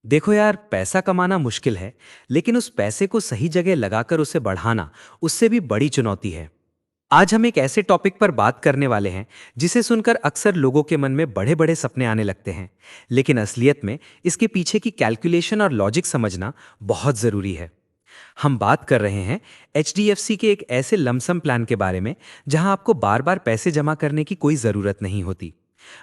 देखो यार, पैसा कमाना मुश्किल है, लेकिन उस पैसे को सही जगह लगाकर उसे बढ़ाना उससे भी बड़ी चुनौती है। आज हम एक ऐसे टॉपिक पर बात करने वाले हैं जिसे सुनकर अक्सर लोगों के मन में बड़े बड़े सपने आने लगते हैं, लेकिन असलियत में इसके पीछे की कैलकुलेशन और लॉजिक समझना बहुत जरूरी है। हम बात कर रहे हैं एचडीएफसी के एक ऐसे लमसम प्लान के बारे में जहां आपको बार बार पैसे जमा करने की कोई जरूरत नहीं होती।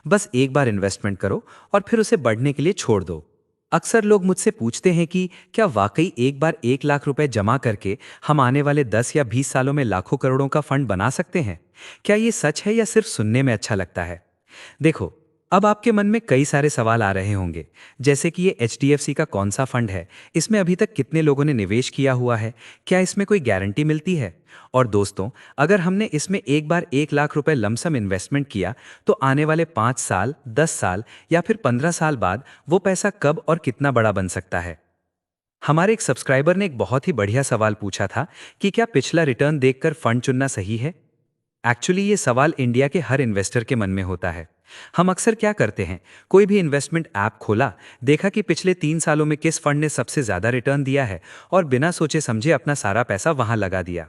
बस एक बार इन्वेस्टमेंट करो और फिर उसे बढ़ने के लिए छोड़ दो। अक्सर लोग मुझसे पूछते हैं कि क्या वाकई एक बार 1 लाख रुपए जमा करके हम आने वाले 10 या 20 सालों में लाखों करोड़ों का फंड बना सकते हैं? क्या ये सच है या सिर्फ सुनने में अच्छा लगता है? देखो, अब आपके मन में कई सारे सवाल आ रहे होंगे, जैसे कि ये एचडीएफसी का कौन सा फंड है, इसमें अभी तक कितने लोगों ने निवेश किया हुआ है, क्या इसमें कोई गारंटी मिलती है? और दोस्तों, अगर हमने इसमें एक बार 1 लाख रुपए लमसम इन्वेस्टमेंट किया, तो आने वाले 5 साल, 10 साल या फिर 15 साल बाद वो पैसा कब और कितना बड़ा बन सकता है? हमारे एक सब्सक्राइबर ने एक बहुत ही बढ़िया सवाल पूछा था कि क्या पिछला रिटर्न देखकर फंड चुनना सही है? एक्चुअली ये सवाल इंडिया के हर इन्वेस्टर के मन में होता है। हम अक्सर क्या करते हैं, कोई भी इन्वेस्टमेंट ऐप खोला, देखा कि पिछले 3 सालों में किस फंड ने सबसे ज्यादा रिटर्न दिया है और बिना सोचे समझे अपना सारा पैसा वहां लगा दिया।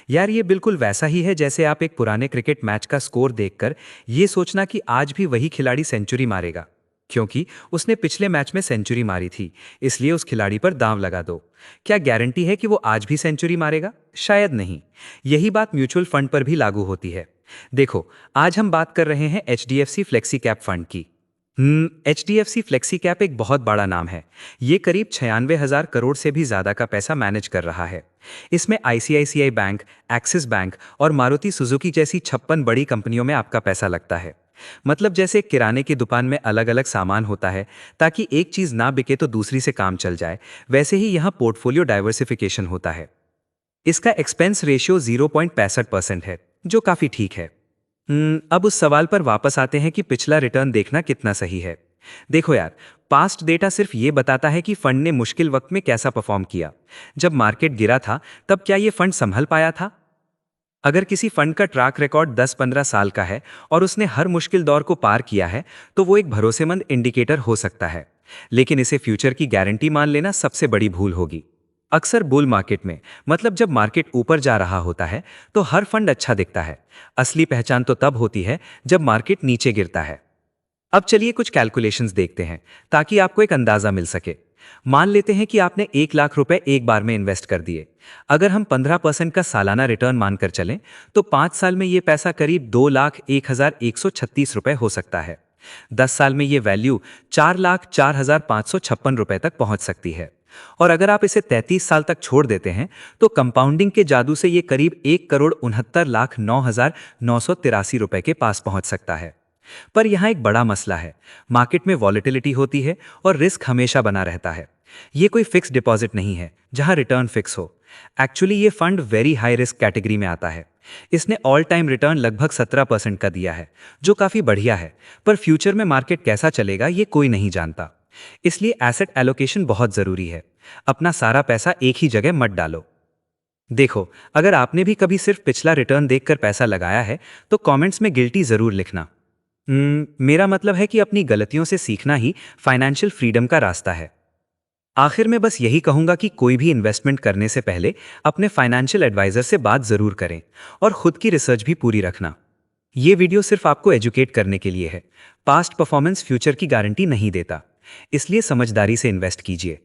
यार, ये बिल्कुल वैसा ही है जैसे आप एक पुराने क्रिकेट मैच का स्कोर देखकर ये सोचना कि आज भी वही खिलाड़ी सेंचुरी मारेगा, क्योंकि उसने पिछले मैच में सेंचुरी मारी थी, इसलिए उस खिलाड़ी पर दांव लगा दो। क्या गारंटी है कि वो आज भी सेंचुरी मारेगा? शायद नहीं। यही बात म्यूचुअल फंड पर भी लागू होती है। देखो, आज हम बात कर रहे हैं एचडीएफसी फ्लेक्सी कैप फंड की। एचडीएफसी फ्लेक्सी कैप एक बहुत बड़ा नाम है। ये करीब 96,000 करोड़ से भी ज्यादा का पैसा मैनेज कर रहा है। इसमें आईसीआईसीआई बैंक, एक्सिस बैंक और मारुति सुजुकी जैसी 56 बड़ी कंपनियों में आपका पैसा लगता है। मतलब जैसे किराने की दुकान में अलग अलग सामान होता है, ताकि एक चीज ना बिके तो दूसरी से काम चल जाए, वैसे ही यहाँ पोर्टफोलियो डाइवर्सिफिकेशन होता है। इसका एक्सपेंस रेशियो 0.65% है, जो काफी ठीक है। अब उस सवाल पर वापस आते हैं कि पिछला रिटर्न देखना कितना सही है। देखो यार, पास्ट डेटा सिर्फ ये बताता है कि फंड ने मुश्किल वक्त में कैसा परफॉर्म किया। जब मार्केट गिरा था, तब क्या ये फंड संभल पाया था? अगर किसी फंड का ट्रैक रिकॉर्ड 10-15 साल का है और उसने हर मुश्किल दौर को पार किया है, तो वो एक भरोसेमंद इंडिकेटर हो सकता है। लेकिन इसे फ्यूचर की गारंटी मान लेना सबसे बड़ी भूल होगी। अक्सर बुल मार्केट में, मतलब जब मार्केट ऊपर जा रहा होता है, तो हर फंड अच्छा दिखता है। असली पहचान तो तब होती है जब मार्केट नीचे गिरता है। अब चलिए कुछ कैलकुलेशंस देखते हैं, ताकि आपको एक अंदाजा मिल सके। मान लेते हैं कि आपने 1 लाख रुपए एक बार में इन्वेस्ट कर दिए। अगर हम 15% का सालाना रिटर्न मानकर चलें, तो 5 साल में यह पैसा करीब 2,01,136 रुपए हो सकता है। 10 साल में यह वैल्यू 4,04,556 रुपए तक पहुंच सकती है। और अगर आप इसे 33 साल तक छोड़ देते हैं, तो कंपाउंडिंग के जादू से यह करीब 1,69,09,983 रुपए के पास पहुंच सकता है। पर यहां एक बड़ा मसला है। मार्केट में वॉलेटिलिटी होती है और रिस्क हमेशा बना रहता है। ये कोई फिक्स डिपॉजिट नहीं है जहां रिटर्न फिक्स हो। एक्चुअली ये fund very high risk category में आता है। इसने ऑल टाइम रिटर्न लगभग 17% का दिया है, जो काफी बढ़िया है। पर फ्यूचर में मार्केट कैसा चलेगा ये कोई नहीं जानता। इसलिए एसेट एलोकेशन बहुत जरूरी है। अपना सारा पैसा एक ही जगह मत डालो। देखो, अगर आपने भी कभी सिर्फ पिछला रिटर्न देखकर पैसा लगाया है, तो कमेंट्स में गिल्टी जरूर लिखना। मेरा मतलब है कि अपनी गलतियों से सीखना ही फाइनेंशियल फ्रीडम का रास्ता है। आखिर में बस यही कहूंगा कि कोई भी इन्वेस्टमेंट करने से पहले अपने फाइनेंशियल एडवाइजर से बात जरूर करें और खुद की रिसर्च भी पूरी रखना। ये वीडियो सिर्फ आपको एजुकेट करने के लिए है। पास्ट परफॉर्मेंस फ्यूचर की गारंटी नहीं देता, इसलिए समझदारी से इन्वेस्ट कीजिए।